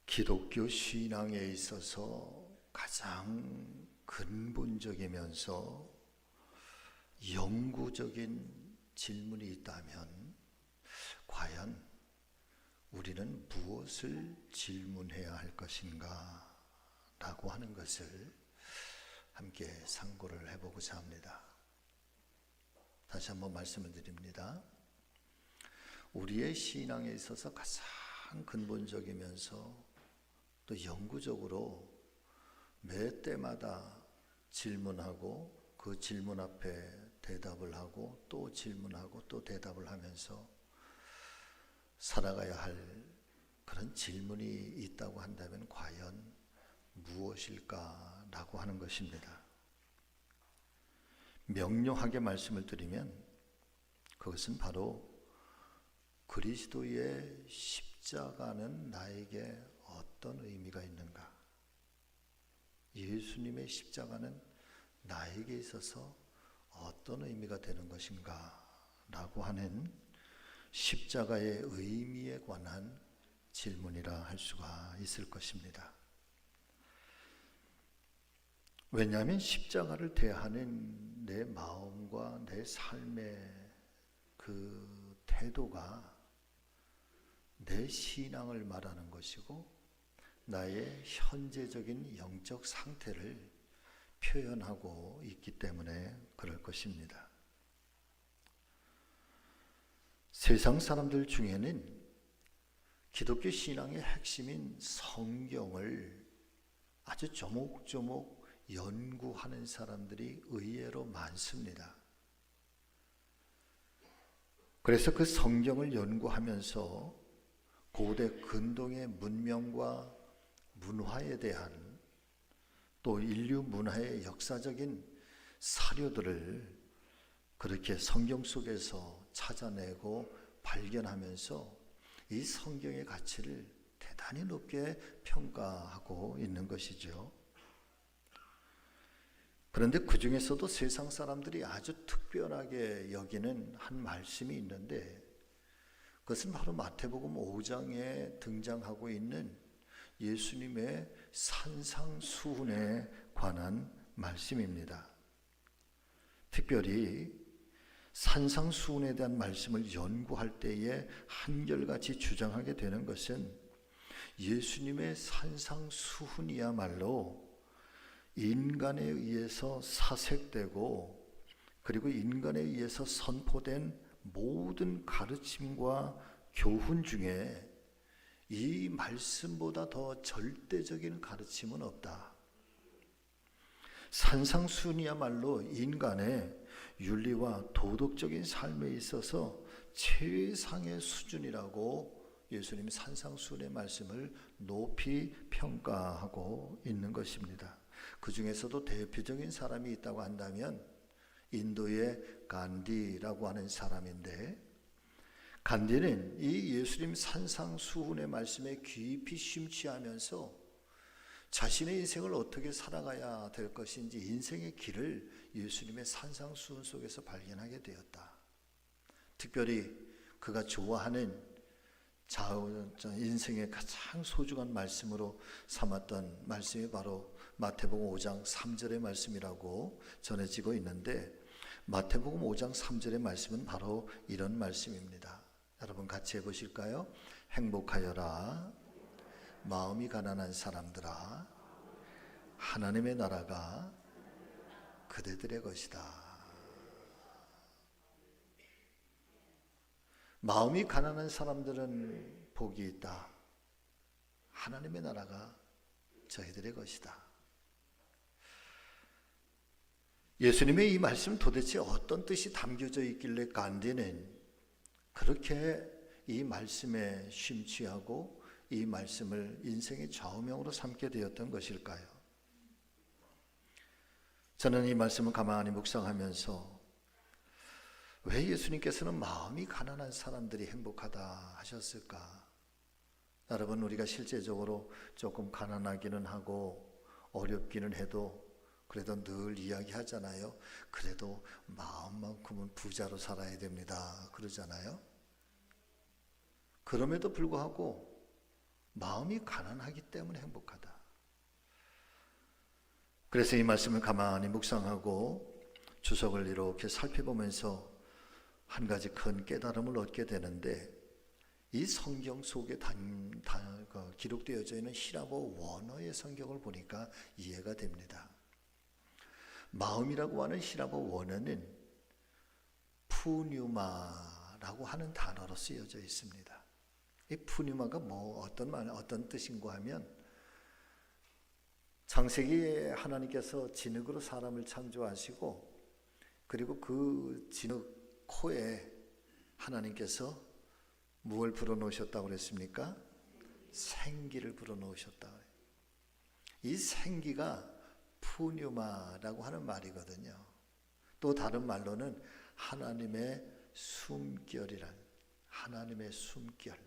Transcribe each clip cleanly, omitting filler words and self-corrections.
기독교 신앙에 있어서 가장 근본적이면서 영구적인 질문이 있다면 과연 우리는 무엇을 질문해야 할 것인가 라고 하는 것을 함께 상고를 해보고자 합니다. 다시 한번 말씀을 드립니다. 우리의 신앙에 있어서 가장 근본적이면서 또 영구적으로 매 때마다 질문하고 그 질문 앞에 대답을 하고 또 질문하고 또 대답을 하면서 살아가야 할 그런 질문이 있다고 한다면 과연 무엇일까라고 하는 것입니다. 명료하게 말씀을 드리면 그것은 바로 그리스도의 십자가는 나에게 어떤 의미가 있는가? 예수님의 십자가는 나에게 있어서 어떤 의미가 되는 것인가? 라고 하는 십자가의 의미에 관한 질문이라 할 수가 있을 것입니다. 왜냐하면 십자가를 대하는 내 마음과 내 삶의 그 태도가 내 신앙을 말하는 것이고 나의 현재적인 영적 상태를 표현하고 있기 때문에 그럴 것입니다. 세상 사람들 중에는 기독교 신앙의 핵심인 성경을 아주 조목조목 연구하는 사람들이 의외로 많습니다. 그래서 그 성경을 연구하면서 고대 근동의 문명과 문화에 대한 또 인류 문화의 역사적인 사료들을 그렇게 성경 속에서 찾아내고 발견하면서 이 성경의 가치를 대단히 높게 평가하고 있는 것이죠. 그런데 그 중에서도 세상 사람들이 아주 특별하게 여기는 한 말씀이 있는데 그것은 바로 마태복음 5장에 등장하고 있는 예수님의 산상수훈에 관한 말씀입니다. 특별히 산상수훈에 대한 말씀을 연구할 때에 한결같이 주장하게 되는 것은 예수님의 산상수훈이야말로 인간에 의해서 사색되고 그리고 인간에 의해서 선포된 모든 가르침과 교훈 중에 이 말씀보다 더 절대적인 가르침은 없다. 산상수훈이야말로 인간의 윤리와 도덕적인 삶에 있어서 최상의 수준이라고 예수님이 산상수훈의 말씀을 높이 평가하고 있는 것입니다. 그 중에서도 대표적인 사람이 있다고 한다면 인도의 간디라고 하는 사람인데 간디는 이 예수님 산상수훈의 말씀에 깊이 심취하면서 자신의 인생을 어떻게 살아가야 될 것인지 인생의 길을 예수님의 산상수훈 속에서 발견하게 되었다. 특별히 그가 좋아하는 인생의 가장 소중한 말씀으로 삼았던 말씀이 바로 마태복음 5장 3절의 말씀이라고 전해지고 있는데 마태복음 5장 3절의 말씀은 바로 이런 말씀입니다. 여러분 같이 해보실까요? 행복하여라 마음이 가난한 사람들아 하나님의 나라가 그대들의 것이다. 마음이 가난한 사람들은 복이 있다. 하나님의 나라가 저희들의 것이다. 예수님의 이 말씀 도대체 어떤 뜻이 담겨져 있길래 간디는 그렇게 이 말씀에 심취하고 이 말씀을 인생의 좌우명으로 삼게 되었던 것일까요? 저는 이 말씀을 가만히 묵상하면서 왜 예수님께서는 마음이 가난한 사람들이 행복하다 하셨을까? 여러분 우리가 실제적으로 조금 가난하기는 하고 어렵기는 해도 그래도 늘 이야기하잖아요. 그래도 마음만큼은 부자로 살아야 됩니다. 그러잖아요. 그럼에도 불구하고 마음이 가난하기 때문에 행복하다. 그래서 이 말씀을 가만히 묵상하고 주석을 이렇게 살펴보면서 한 가지 큰 깨달음을 얻게 되는데, 이 성경 속에 기록되어져 있는 히라보 원어의 성경을 보니까 이해가 됩니다. 마음이라고 하는 히라보 원어는 푸뉴마라고 하는 단어로 쓰여져 있습니다. 이 푸뉴마가 어떤 뜻인가 하면, 창세기에 하나님께서 진흙으로 사람을 창조하시고, 그리고 그 진흙 코에 하나님께서 무엇을 불어넣으셨다고 그랬습니까? 생기를 불어넣으셨다. 이 생기가 푸뉴마라고 하는 말이거든요. 또 다른 말로는 하나님의 숨결이란, 하나님의 숨결.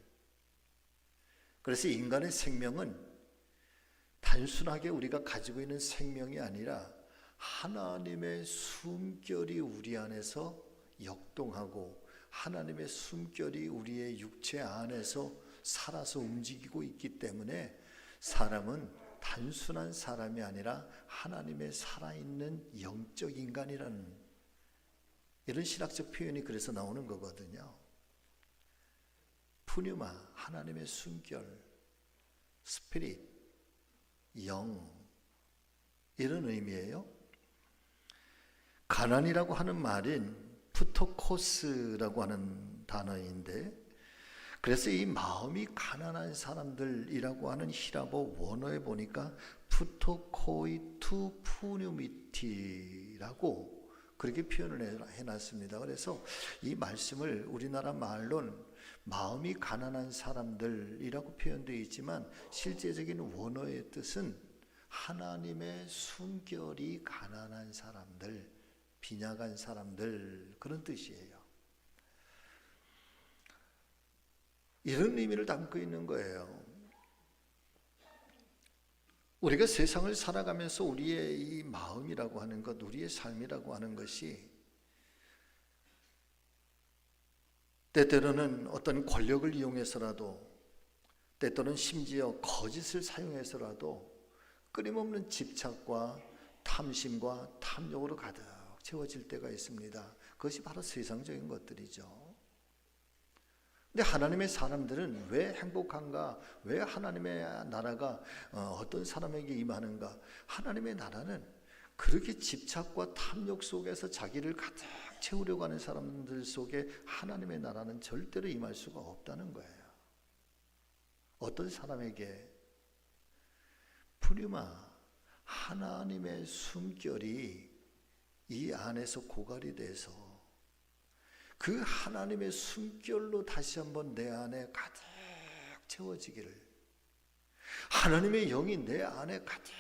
그래서 인간의 생명은 단순하게 우리가 가지고 있는 생명이 아니라 하나님의 숨결이 우리 안에서 역동하고, 하나님의 숨결이 우리의 육체 안에서 살아서 움직이고 있기 때문에 사람은 단순한 사람이 아니라 하나님의 살아있는 영적 인간이라는, 이런 신학적 표현이 그래서 나오는 거거든요. 푸뉴마, 하나님의 숨결, 스피릿, 영, 이런 의미예요. 가난이라고 하는 말인 푸토코스라고 하는 단어인데, 그래서 이 마음이 가난한 사람들이라고 하는 히라보 원어에 보니까 푸토코이투 푸뉴미티라고 그렇게 표현을 해놨습니다. 그래서 이 말씀을 우리나라 말로는 마음이 가난한 사람들이라고 표현되어 있지만, 실제적인 원어의 뜻은 하나님의 숨결이 가난한 사람들, 빈약한 사람들, 그런 뜻이에요. 이런 의미를 담고 있는 거예요. 우리가 세상을 살아가면서 우리의 이 마음이라고 하는 것, 우리의 삶이라고 하는 것이 때때로는 어떤 권력을 이용해서라도, 때때로는 심지어 거짓을 사용해서라도 끊임없는 집착과 탐심과 탐욕으로 가득 채워질 때가 있습니다. 그것이 바로 세상적인 것들이죠. 근데 하나님의 사람들은 왜 행복한가? 왜 하나님의 나라가 어떤 사람에게 임하는가? 하나님의 나라는 그렇게 집착과 탐욕 속에서 자기를 가득 채우려고 하는 사람들 속에 하나님의 나라는 절대로 임할 수가 없다는 거예요. 어떤 사람에게 푸리마, 하나님의 숨결이 이 안에서 고갈이 돼서 그 하나님의 숨결로 다시 한번 내 안에 가득 채워지기를, 하나님의 영이 내 안에 가득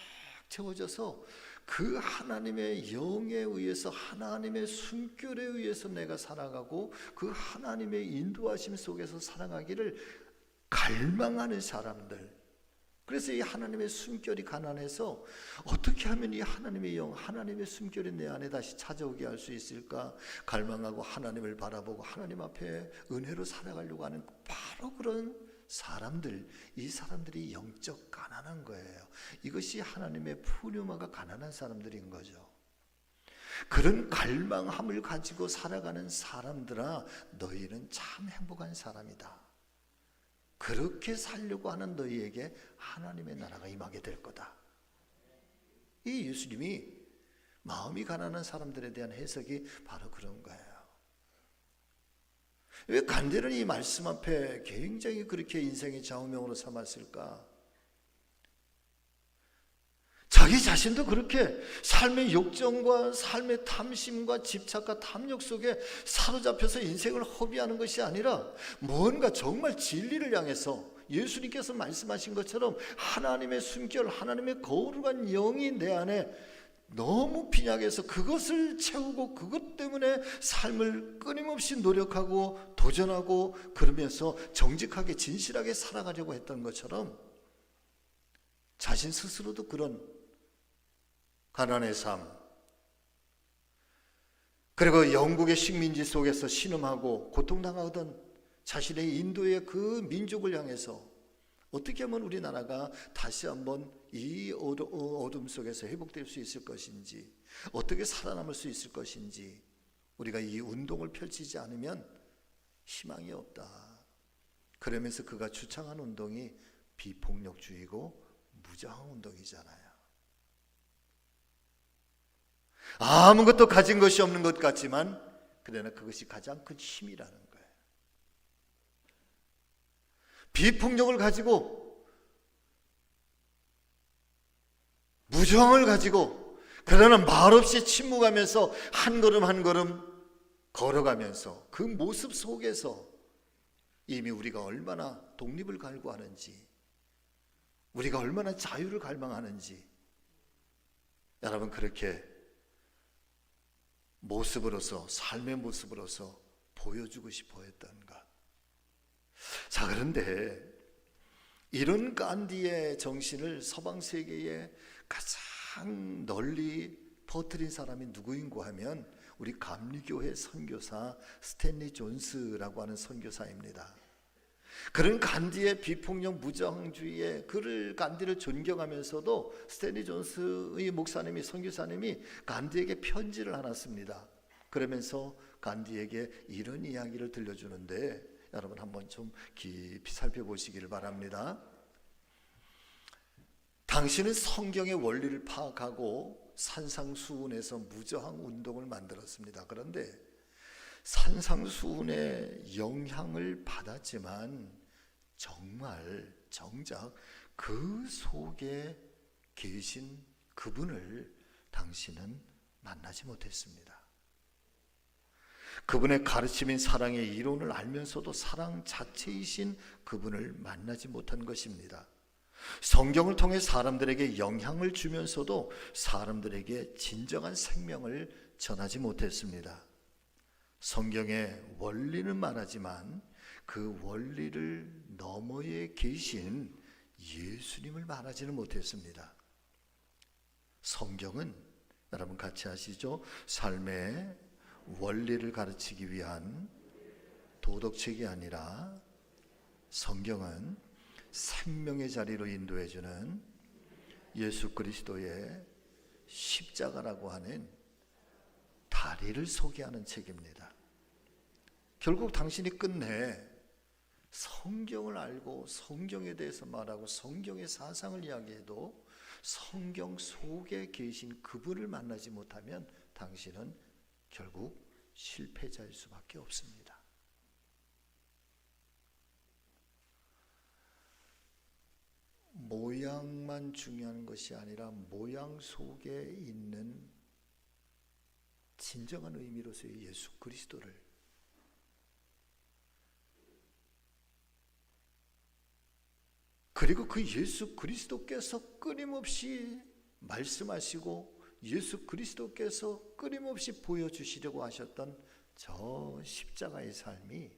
채워져서 그 하나님의 영에 의해서, 하나님의 숨결에 의해서 내가 살아가고 그 하나님의 인도하심 속에서 살아가기를 갈망하는 사람들. 그래서 이 하나님의 숨결이 가난해서 어떻게 하면 이 하나님의 영, 하나님의 숨결이 내 안에 다시 찾아오게 할 수 있을까 갈망하고 하나님을 바라보고 하나님 앞에 은혜로 살아가려고 하는 바로 그런 사람들, 이 사람들이 영적 가난한 거예요. 이것이 하나님의 푸뉴마가 가난한 사람들인 거죠. 그런 갈망함을 가지고 살아가는 사람들아, 너희는 참 행복한 사람이다. 그렇게 살려고 하는 너희에게 하나님의 나라가 임하게 될 거다. 이 예수님이 마음이 가난한 사람들에 대한 해석이 바로 그런 거예요. 왜 간데는 이 말씀 앞에 굉장히 그렇게 인생의 좌우명으로 삼았을까? 자기 자신도 그렇게 삶의 욕정과 삶의 탐심과 집착과 탐욕 속에 사로잡혀서 인생을 허비하는 것이 아니라 뭔가 정말 진리를 향해서 예수님께서 말씀하신 것처럼 하나님의 숨결, 하나님의 거룩한 영이 내 안에 너무 빈약해서 그것을 채우고 그것 때문에 삶을 끊임없이 노력하고 도전하고 그러면서 정직하게 진실하게 살아가려고 했던 것처럼 자신 스스로도 그런 가난의 삶, 그리고 영국의 식민지 속에서 신음하고 고통당하던 자신의 인도의 그 민족을 향해서 어떻게 하면 우리나라가 다시 한번 이 어둠 속에서 회복될 수 있을 것인지, 어떻게 살아남을 수 있을 것인지, 우리가 이 운동을 펼치지 않으면 희망이 없다. 그러면서 그가 주창한 운동이 비폭력주의고 무저항 운동이잖아요. 아무것도 가진 것이 없는 것 같지만 그러나 그것이 가장 큰 힘이라는 거예요. 비폭력을 가지고, 무저항을 가지고, 그러나 말없이 침묵하면서 한 걸음 한 걸음 걸어가면서 그 모습 속에서 이미 우리가 얼마나 독립을 갈구하는지, 우리가 얼마나 자유를 갈망하는지, 여러분 그렇게 모습으로서, 삶의 모습으로서 보여주고 싶어 했던 것. 자, 그런데 이런 간디의 정신을 서방 세계에 가장 널리 퍼뜨린 사람이 누구인고 하면 우리 감리교회 선교사 스탠리 존스라고 하는 선교사입니다. 그런 간디의 비폭력 무저항주의에 그를 간디를 존경하면서도 스탠리 존스의 목사님이, 선교사님이 간디에게 편지를 하나 씁니다. 그러면서 간디에게 이런 이야기를 들려주는데 여러분 한번 좀 깊이 살펴보시기를 바랍니다. 당신은 성경의 원리를 파악하고 산상수훈에서 무저항 운동을 만들었습니다. 그런데 산상수훈의 영향을 받았지만 정작 그 속에 계신 그분을 당신은 만나지 못했습니다. 그분의 가르침인 사랑의 이론을 알면서도 사랑 자체이신 그분을 만나지 못한 것입니다. 성경을 통해 사람들에게 영향을 주면서도 사람들에게 진정한 생명을 전하지 못했습니다. 성경의 원리는 말하지만 그 원리를 너머에 계신 예수님을 말하지는 못했습니다. 성경은 여러분 같이 하시죠. 삶의 원리를 가르치기 위한 도덕책이 아니라 성경은 생명의 자리로 인도해주는 예수 그리스도의 십자가라고 하는 다리를 소개하는 책입니다. 결국 당신이 끝내 성경을 알고 성경에 대해서 말하고 성경의 사상을 이야기해도 성경 속에 계신 그분을 만나지 못하면 당신은 결국 실패자일 수밖에 없습니다. 모양만 중요한 것이 아니라 모양 속에 있는 진정한 의미로서의 예수 그리스도를, 그리고 그 예수 그리스도께서 끊임없이 말씀하시고 예수 그리스도께서 끊임없이 보여주시려고 하셨던 저 십자가의 삶이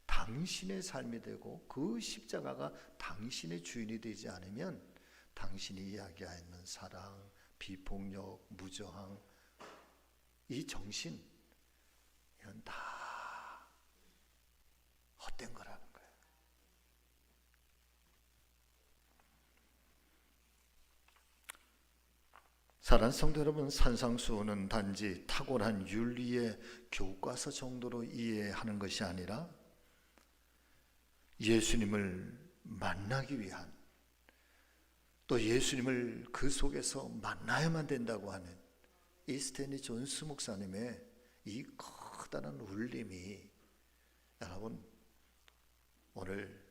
당신의 삶이 되고 그 십자가가 당신의 주인이 되지 않으면 당신이 이야기하는 사랑, 비폭력, 무저항, 이 정신, 이건 다 헛된 거라는 거예요. 사랑하는 성도 여러분, 산상수훈은 단지 탁월한 윤리의 교과서 정도로 이해하는 것이 아니라 예수님을 만나기 위한, 또 예수님을 그 속에서 만나야만 된다고 하는 이 스탠리 존스 목사님의 이 커다란 울림이 여러분 오늘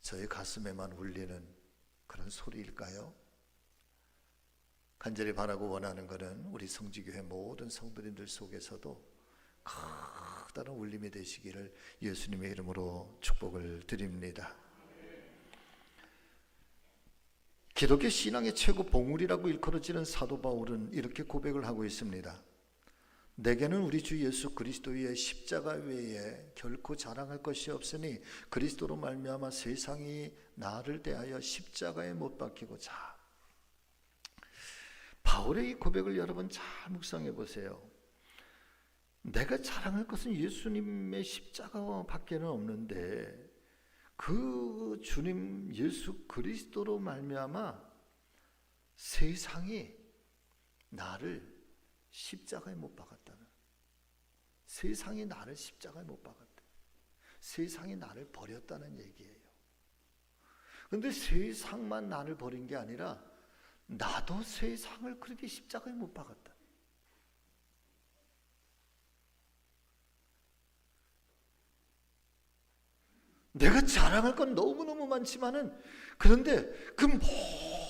저의 가슴에만 울리는 그런 소리일까요? 간절히 바라고 원하는 것은 우리 성지교회 모든 성도님들 속에서도 커다란 울림이 되시기를 예수님의 이름으로 축복을 드립니다. 기독교 신앙의 최고 봉우리라고 일컬어지는 사도 바울은 이렇게 고백을 하고 있습니다. 내게는 우리 주 예수 그리스도의 십자가 외에 결코 자랑할 것이 없으니 그리스도로 말미암아 세상이 나를 대하여 십자가에 못 박히고자. 바울의 이 고백을 여러분 잘 묵상해 보세요. 내가 자랑할 것은 예수님의 십자가밖에는 없는데 그 주님 예수 그리스도로 말미암아 세상이 나를 십자가에 못 박았다는, 세상이 나를 십자가에 못 박았다, 세상이 나를 버렸다는 얘기예요. 그런데 세상만 나를 버린 게 아니라 나도 세상을 그렇게 십자가에 못 박았다. 내가 자랑할 건 너무너무 많지만은, 그런데 그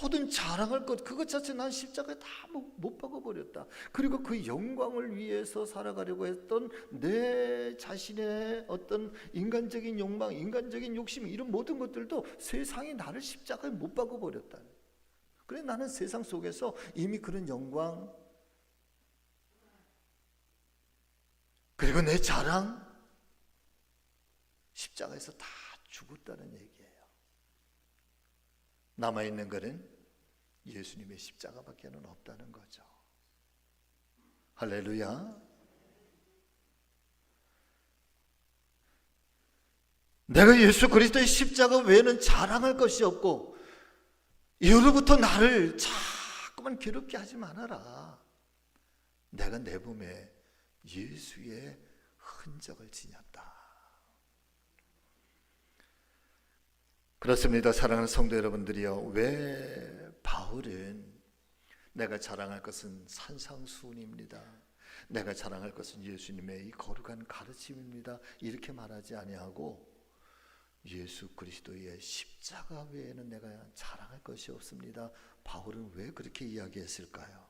모든 자랑할 것 그것 자체 난 십자가에 다 못 박아버렸다. 그리고 그 영광을 위해서 살아가려고 했던 내 자신의 어떤 인간적인 욕망, 인간적인 욕심, 이런 모든 것들도 세상이 나를 십자가에 못 박아버렸다. 그래 나는 세상 속에서 이미 그런 영광, 그리고 내 자랑, 십자가에서 다 죽었다는 얘기예요. 남아있는 것은 예수님의 십자가밖에 없다는 거죠. 할렐루야. 내가 예수 그리스도의 십자가 외에는 자랑할 것이 없고, 이후로부터 나를 자꾸만 괴롭게 하지 말아라. 내가 내 몸에 예수의 흔적을 지녔다. 그렇습니다. 사랑하는 성도 여러분들이요, 왜 바울은 내가 자랑할 것은 산상수훈입니다, 내가 자랑할 것은 예수님의 이 거룩한 가르침입니다, 이렇게 말하지 아니하고 예수 그리스도의 십자가 외에는 내가 자랑할 것이 없습니다, 바울은 왜 그렇게 이야기했을까요?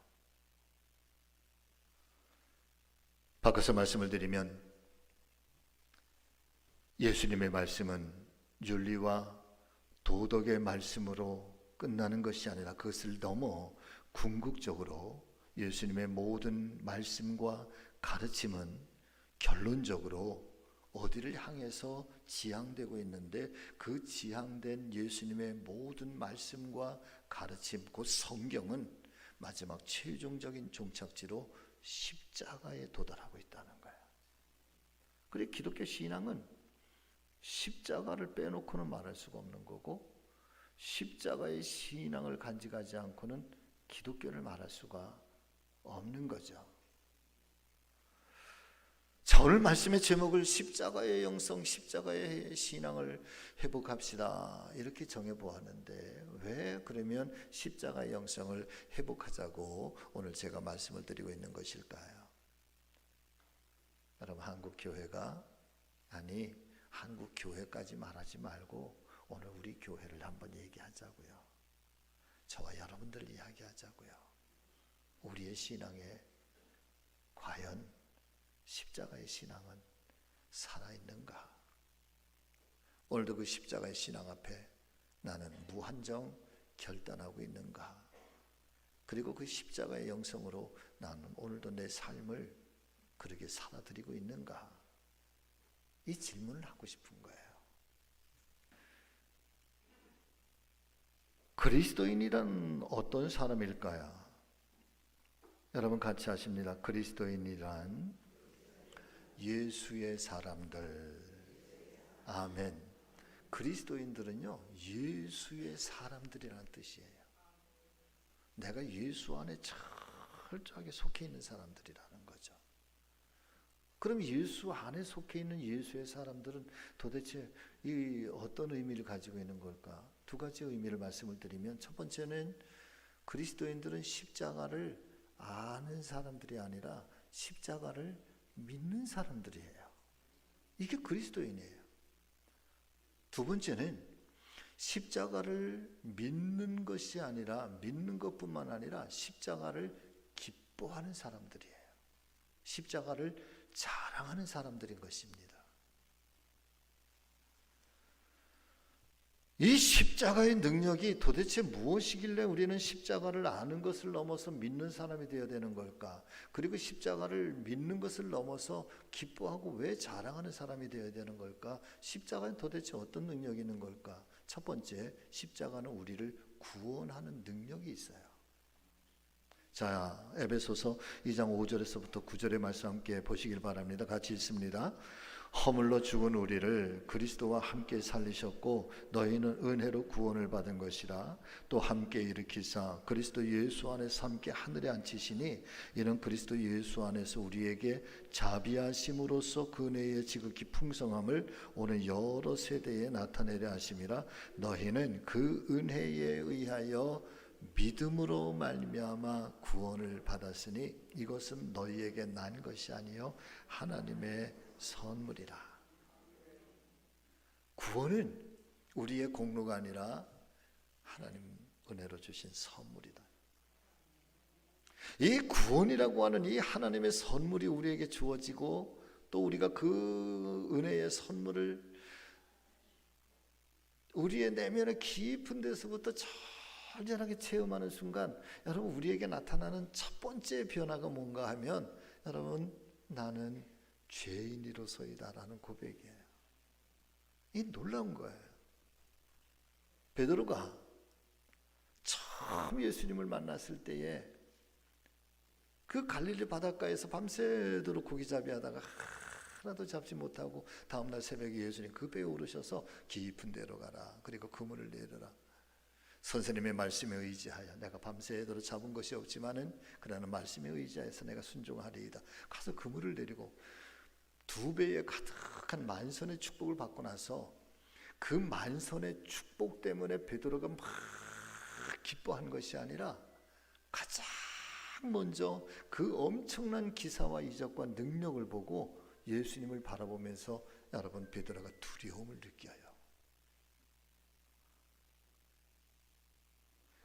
바꿔서 말씀을 드리면, 예수님의 말씀은 윤리와 도덕의 말씀으로 끝나는 것이 아니라 그것을 넘어 궁극적으로 예수님의 모든 말씀과 가르침은 결론적으로 어디를 향해서 지향되고 있는데, 그 지향된 예수님의 모든 말씀과 가르침, 그 성경은 마지막 최종적인 종착지로 십자가에 도달하고 있다는 거예요. 그래 기독교 신앙은 십자가를 빼놓고는 말할 수가 없는 거고, 십자가의 신앙을 간직하지 않고는 기독교를 말할 수가 없는 거죠. 자, 오늘 말씀의 제목을 십자가의 영성, 십자가의 신앙을 회복합시다, 이렇게 정해보았는데, 왜 그러면 십자가의 영성을 회복하자고 오늘 제가 말씀을 드리고 있는 것일까요? 여러분, 한국교회가, 아니 한국교회까지 말하지 말고 오늘 우리 교회를 한번 얘기하자고요. 저와 여러분들 이야기하자고요. 우리의 신앙에 과연 십자가의 신앙은 살아있는가? 오늘도 그 십자가의 신앙 앞에 나는 무한정 결단하고 있는가? 그리고 그 십자가의 영성으로 나는 오늘도 내 삶을 그렇게 살아드리고 있는가? 이 질문을 하고 싶은 거예요. 그리스도인이란 어떤 사람일까요? 여러분 같이 하십니다. 그리스도인이란 예수의 사람들. 아멘. 그리스도인들은요, 예수의 사람들이라는 뜻이에요. 내가 예수 안에 철저하게 속해 있는 사람들이라는 거죠. 그럼 예수 안에 속해 있는 예수의 사람들은 도대체 이 어떤 의미를 가지고 있는 걸까? 두 가지 의미를 말씀을 드리면, 첫 번째는 그리스도인들은 십자가를 아는 사람들이 아니라 십자가를 믿는 사람들이에요. 이게 그리스도인이에요. 두 번째는 십자가를 믿는 것이 아니라, 믿는 것뿐만 아니라 십자가를 기뻐하는 사람들이에요. 십자가를 자랑하는 사람들인 것입니다. 이 십자가의 능력이 도대체 무엇이길래 우리는 십자가를 아는 것을 넘어서 믿는 사람이 되어야 되는 걸까? 그리고 십자가를 믿는 것을 넘어서 기뻐하고 왜 자랑하는 사람이 되어야 되는 걸까? 십자가는 도대체 어떤 능력이 있는 걸까? 첫 번째, 십자가는 우리를 구원하는 능력이 있어요. 자, 에베소서 2장 5절에서부터 9절의 말씀 함께 보시길 바랍니다. 같이 읽습니다. 허물로 죽은 우리를 그리스도와 함께 살리셨고 너희는 은혜로 구원을 받은 것이라. 또 함께 일으키사 그리스도 예수 안에서 함께 하늘에 앉히시니 이는 그리스도 예수 안에서 우리에게 자비하심으로써 그 은혜의 지극히 풍성함을 오늘 여러 세대에 나타내려 하심이라. 너희는 그 은혜에 의하여 믿음으로 말미암아 구원을 받았으니 이것은 너희에게 난 것이 아니요 하나님의 선물이라. 구원은 우리의 공로가 아니라 하나님 은혜로 주신 선물이다. 이 구원이라고 하는 이 하나님의 선물이 우리에게 주어지고 또 우리가 그 은혜의 선물을 우리의 내면의 깊은 데서부터 절절하게 체험하는 순간 여러분 우리에게 나타나는 첫 번째 변화가 뭔가 하면 여러분 나는 죄인이로서이다라는 고백이에요. 이 놀라운 거예요. 베드로가 처음 예수님을 만났을 때에 그 갈릴리 바닷가에서 밤새도록 고기잡이 하다가 하나도 잡지 못하고 다음날 새벽에 예수님 그 배에 오르셔서 깊은 데로 가라. 그리고 그물을 내려라. 선생님의 말씀에 의지하여 내가 밤새도록 잡은 것이 없지만은 그러나 말씀에 의지하여서 내가 순종하리이다. 가서 그물을 내리고 2배의 가득한 만선의 축복을 받고 나서 그 만선의 축복 때문에 베드로가 막 기뻐한 것이 아니라 가장 먼저 그 엄청난 기사와 이적과 능력을 보고 예수님을 바라보면서 여러분 베드로가 두려움을 느껴요.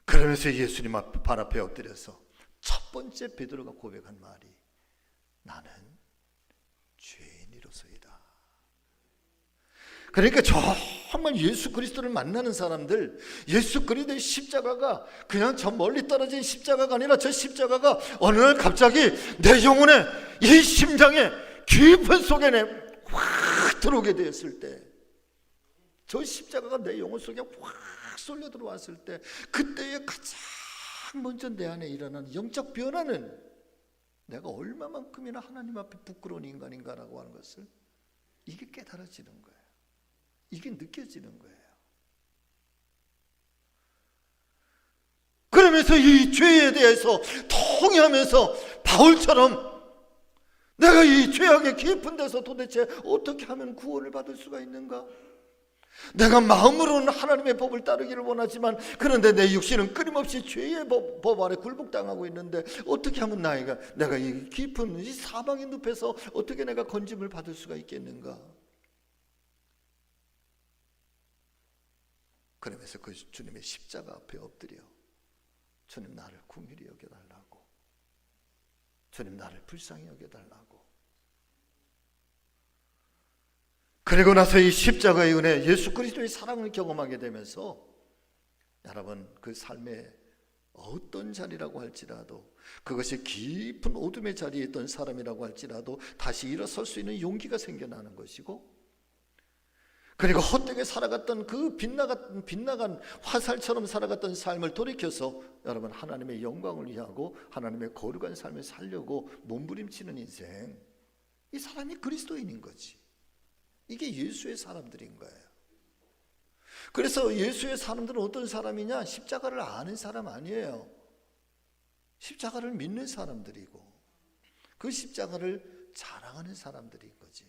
그러면서 예수님 발 앞에 엎드려서 첫 번째 베드로가 고백한 말이 나는 죄인이로서이다. 그러니까 정말 예수 그리스도를 만나는 사람들, 예수 그리스도의 십자가가 그냥 저 멀리 떨어진 십자가가 아니라 저 십자가가 어느 날 갑자기 내 영혼에 이 심장에 깊은 속에 확 들어오게 되었을 때, 저 십자가가 내 영혼 속에 확 쏠려 들어왔을 때, 그때에 가장 먼저 내 안에 일어나는 영적 변화는 내가 얼마만큼이나 하나님 앞에 부끄러운 인간인가라고 하는 것을 이게 깨달아지는 거예요. 이게 느껴지는 거예요. 그러면서 이 죄에 대해서 통회하면서 바울처럼 내가 이 죄악의 깊은 데서 도대체 어떻게 하면 구원을 받을 수가 있는가? 내가 마음으로는 하나님의 법을 따르기를 원하지만 그런데 내 육신은 끊임없이 죄의 법 아래 굴복당하고 있는데 어떻게 하면 내가 이 깊은 이 사망의 늪에서 어떻게 내가 건짐을 받을 수가 있겠는가? 그러면서 그 주님의 십자가 앞에 엎드려 주님 나를 긍휼히 여겨달라고, 주님 나를 불쌍히 여겨달라고. 그리고 나서 이 십자가의 은혜, 예수 그리스도의 사랑을 경험하게 되면서 여러분 그 삶의 어떤 자리라고 할지라도, 그것이 깊은 어둠의 자리에 있던 사람이라고 할지라도 다시 일어설 수 있는 용기가 생겨나는 것이고, 그리고 헛되게 살아갔던 그 빗나간 화살처럼 살아갔던 삶을 돌이켜서 여러분 하나님의 영광을 위하고 하나님의 거룩한 삶을 살려고 몸부림치는 인생, 이 사람이 그리스도인인 거지. 이게 예수의 사람들인 거예요. 그래서 예수의 사람들은 어떤 사람이냐? 십자가를 아는 사람 아니에요. 십자가를 믿는 사람들이고 그 십자가를 자랑하는 사람들인 거지.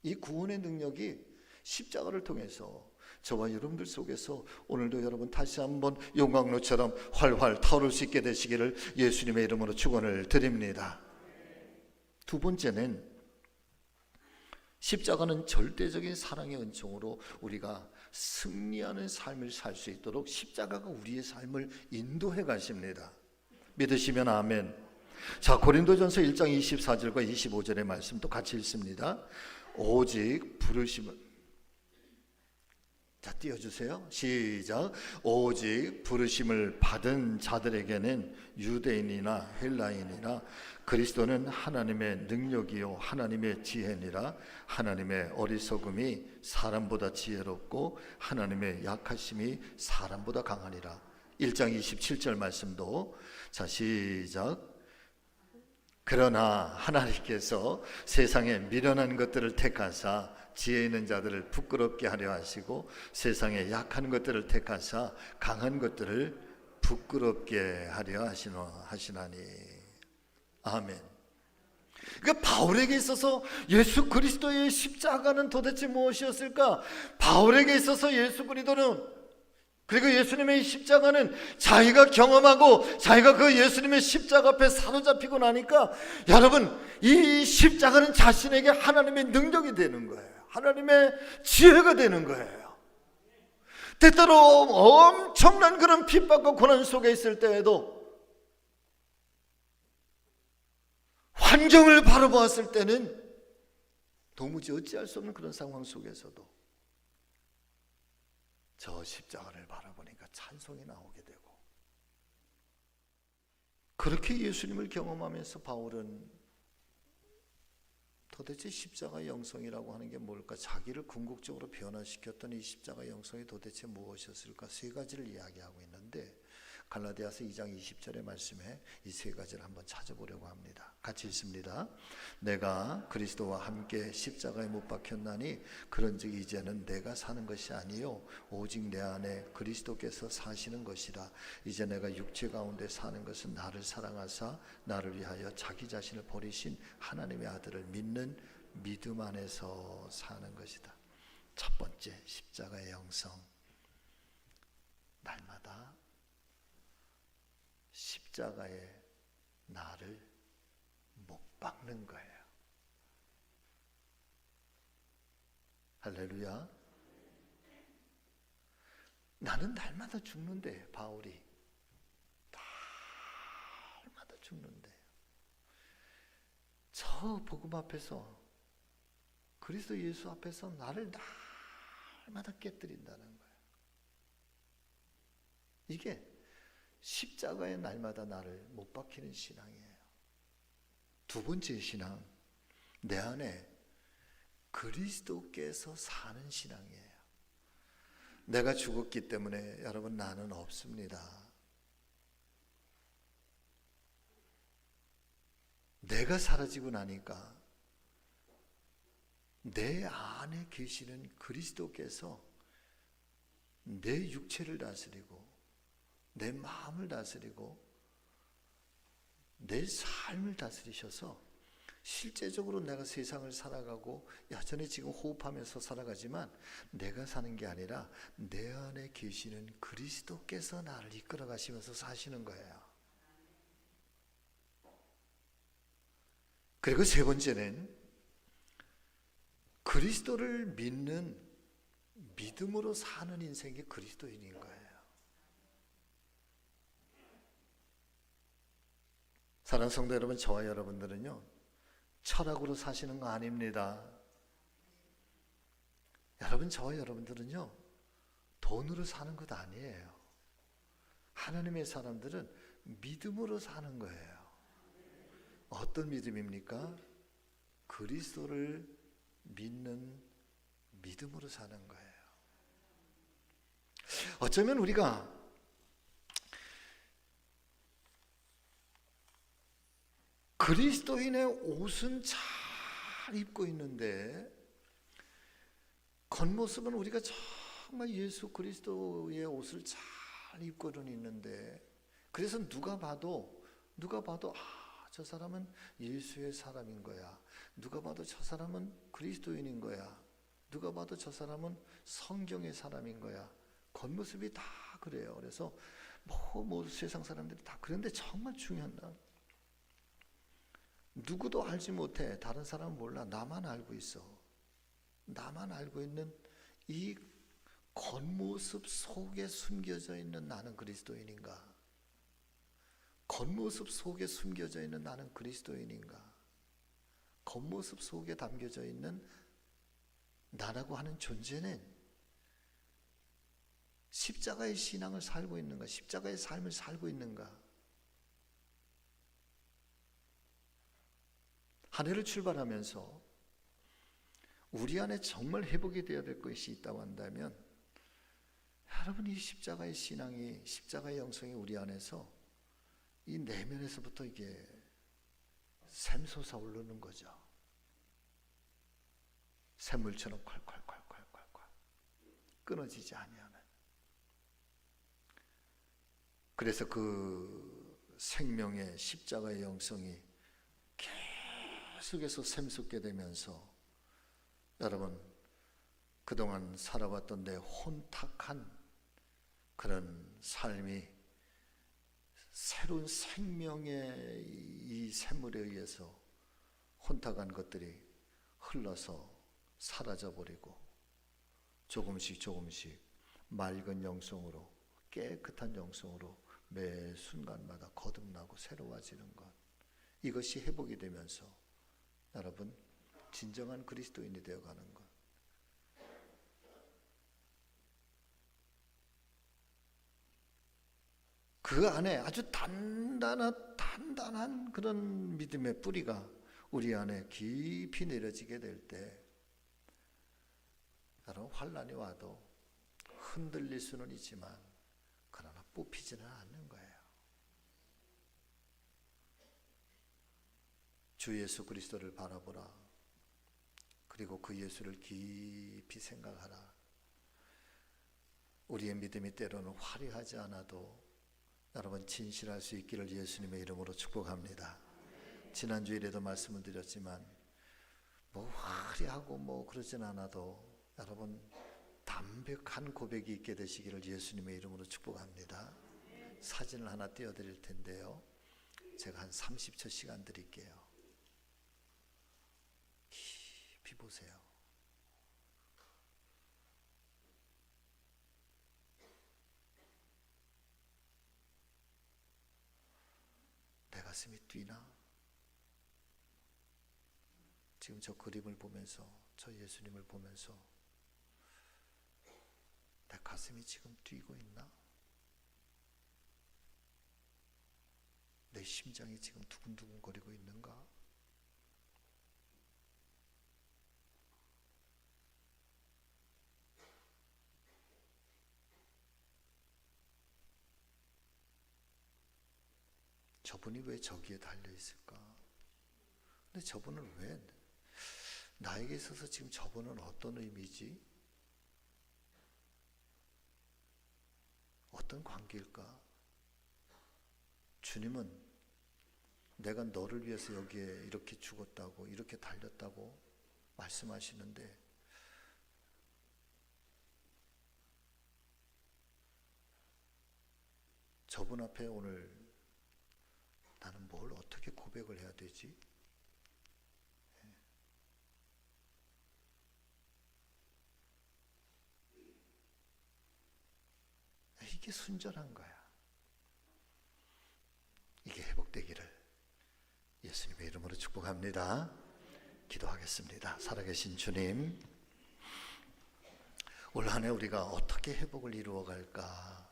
이 구원의 능력이 십자가를 통해서 저와 여러분들 속에서 오늘도 여러분 다시 한번 용광로처럼 활활 타오를 수 있게 되시기를 예수님의 이름으로 축원을 드립니다. 두 번째는 십자가는 절대적인 사랑의 은총으로 우리가 승리하는 삶을 살 수 있도록 십자가가 우리의 삶을 인도해 가십니다. 믿으시면 아멘. 자, 고린도전서 1장 24절과 25절의 말씀도 같이 읽습니다. 오직 부르심을, 자, 띄워주세요. 시작. 오직 부르심을 받은 자들에게는 유대인이나 헬라인이나 그리스도는 하나님의 능력이요 하나님의 지혜니라. 하나님의 어리석음이 사람보다 지혜롭고 하나님의 약하심이 사람보다 강하니라. 1장 27절 말씀도, 자, 시작. 그러나 하나님께서 세상에 미련한 것들을 택하사 지혜 있는 자들을 부끄럽게 하려 하시고 세상에 약한 것들을 택하사 강한 것들을 부끄럽게 하려 하시나니. 아멘. 그러니까 바울에게 있어서 예수 그리스도의 십자가는 도대체 무엇이었을까? 바울에게 있어서 예수 그리스도는, 그리고 예수님의 십자가는 자기가 경험하고 자기가 그 예수님의 십자가 앞에 사로잡히고 나니까, 여러분, 이 십자가는 자신에게 하나님의 능력이 되는 거예요. 하나님의 지혜가 되는 거예요. 때때로 엄청난 그런 핍박과 고난 속에 있을 때에도, 환경을 바라보았을 때는 도무지 어찌할 수 없는 그런 상황 속에서도 저 십자가를 바라보니까 찬송이 나오게 되고, 그렇게 예수님을 경험하면서 바울은 도대체 십자가의 영성이라고 하는 게 뭘까? 자기를 궁극적으로 변화시켰던 이 십자가의 영성이 도대체 무엇이었을까? 세 가지를 이야기하고 있는데, 갈라디아서 2장 20절의 말씀에 이 세 가지를 한번 찾아보려고 합니다. 같이 읽습니다. 내가 그리스도와 함께 십자가에 못 박혔나니 그런즉 이제는 내가 사는 것이 아니요 오직 내 안에 그리스도께서 사시는 것이라. 이제 내가 육체 가운데 사는 것은 나를 사랑하사 나를 위하여 자기 자신을 버리신 하나님의 아들을 믿는 믿음 안에서 사는 것이다. 첫 번째, 십자가의 영성. 날마다 십자가에 나를 못 박는 거예요. 할렐루야. 나는 날마다 죽는데, 바울이 날마다 죽는데, 저 복음 앞에서, 그리스도 예수 앞에서 나를 날마다 깨뜨린다는 거예요. 이게 십자가의 날마다 나를 못 박히는 신앙이에요. 두 번째 신앙, 내 안에 그리스도께서 사는 신앙이에요. 내가 죽었기 때문에 여러분, 나는 없습니다. 내가 사라지고 나니까 내 안에 계시는 그리스도께서 내 육체를 다스리고 내 마음을 다스리고 내 삶을 다스리셔서, 실제적으로 내가 세상을 살아가고 여전히 지금 호흡하면서 살아가지만 내가 사는 게 아니라 내 안에 계시는 그리스도께서 나를 이끌어 가시면서 사시는 거예요. 그리고 세 번째는 그리스도를 믿는 믿음으로 사는 인생이 그리스도인인 거예요. 사랑하는 성도 여러분, 저와 여러분들은요, 철학으로 사시는 거 아닙니다. 여러분, 저와 여러분들은요, 돈으로 사는 것 아니에요. 하나님의 사람들은 믿음으로 사는 거예요. 어떤 믿음입니까? 그리스도를 믿는 믿음으로 사는 거예요. 어쩌면 우리가 그리스도인의 옷은 잘 입고 있는데 겉모습은 우리가 정말 예수 그리스도의 옷을 잘 입고는 있는데, 그래서 누가 봐도 저 사람은 예수의 사람인 거야. 누가 봐도 저 사람은 그리스도인인 거야. 누가 봐도 저 사람은 성경의 사람인 거야. 겉모습이 다 그래요. 그래서 뭐 세상 사람들이 다 그런데, 정말 중요한 건 누구도 알지 못해. 다른 사람은 몰라. 나만 알고 있어. 나만 알고 있는 이 겉모습 속에 숨겨져 있는 나는 그리스도인인가? 겉모습 속에 숨겨져 있는 나는 그리스도인인가? 겉모습 속에 담겨져 있는 나라고 하는 존재는 십자가의 신앙을 살고 있는가? 십자가의 삶을 살고 있는가? 한 해를 출발하면서 우리 안에 정말 회복이 되어야 될 것이 있다고 한다면, 여러분, 이 십자가의 신앙이, 십자가의 영성이 우리 안에서 이 내면에서부터 이게 샘솟아 오르는 거죠. 샘물처럼 콸콸콸콸콸콸 끊어지지 아니하는. 그래서 그 생명의 십자가의 영성이 계속해서 샘솟게 되면서 여러분 그동안 살아왔던 내 혼탁한 그런 삶이 새로운 생명의 이 샘물에 의해서 혼탁한 것들이 흘러서 사라져버리고 조금씩 조금씩 맑은 영성으로 깨끗한 영성으로 매 순간마다 거듭나고 새로워지는 것, 이것이 회복이 되면서 여러분 진정한 그리스도인이 되어가는 것. 그 안에 아주 단단한 그런 믿음의 뿌리가 우리 안에 깊이 내려지게 될 때 여러분 환난이 와도 흔들릴 수는 있지만 그러나 뽑히지는 않는 거예요. 주 예수 그리스도를 바라보라. 그리고 그 예수를 깊이 생각하라. 우리의 믿음이 때로는 화려하지 않아도 여러분 진실할 수 있기를 예수님의 이름으로 축복합니다. 지난주일에도 말씀을 드렸지만 뭐 화려하고 뭐 그러진 않아도 여러분 담백한 고백이 있게 되시기를 예수님의 이름으로 축복합니다. 사진을 하나 띄워드릴 텐데요. 제가 한 30초 시간 드릴게요. 깊이 보세요. 내 가슴이 뛰나? 지금 저 그림을 보면서, 저 예수님을 보면서 내 가슴이 지금 뛰고 있나? 내 심장이 지금 두근두근 거리고 있는가? 저분이 왜 저기에 달려 있을까? 근데 저분은 왜 나에게 있어서 지금 저분은 어떤 의미지? 어떤 관계일까? 주님은 내가 너를 위해서 여기에 이렇게 죽었다고, 이렇게 달렸다고 말씀하시는데 저분 앞에 오늘 나는 뭘 어떻게 고백을 해야 되지? 이게 순전한 거야. 이게 회복되기를 예수님의 이름으로 축복합니다. 기도하겠습니다. 살아계신 주님, 올 한 해 우리가 어떻게 회복을 이루어갈까?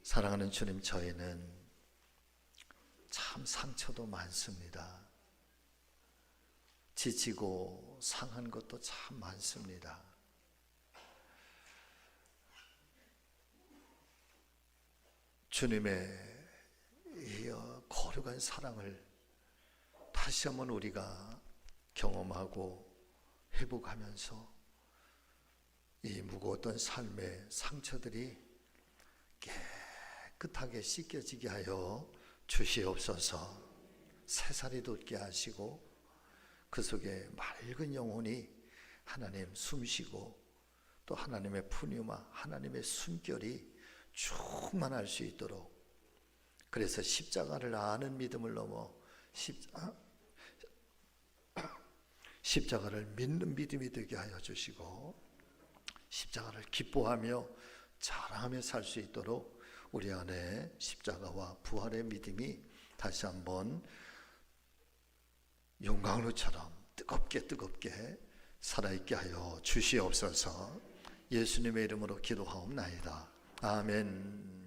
사랑하는 주님, 저희는 참 상처도 많습니다. 지치고 상한 것도 참 많습니다. 주님의 이 거룩한 사랑을 다시 한번 우리가 경험하고 회복하면서 이 무거웠던 삶의 상처들이 깨끗하게 씻겨지게 하여 주시옵소서. 새살이 돋게 하시고 그 속에 맑은 영혼이 하나님 숨쉬고 또 하나님의 푸뉴마, 하나님의 숨결이 충만할 수 있도록, 그래서 십자가를 아는 믿음을 넘어 십자가를 믿는 믿음이 되게 하여 주시고 십자가를 기뻐하며 자랑하며 살 수 있도록 우리 안에 십자가와 부활의 믿음이 다시 한번 용광로처럼 뜨겁게 살아있게 하여 주시옵소서. 예수님의 이름으로 기도하옵나이다. 아멘.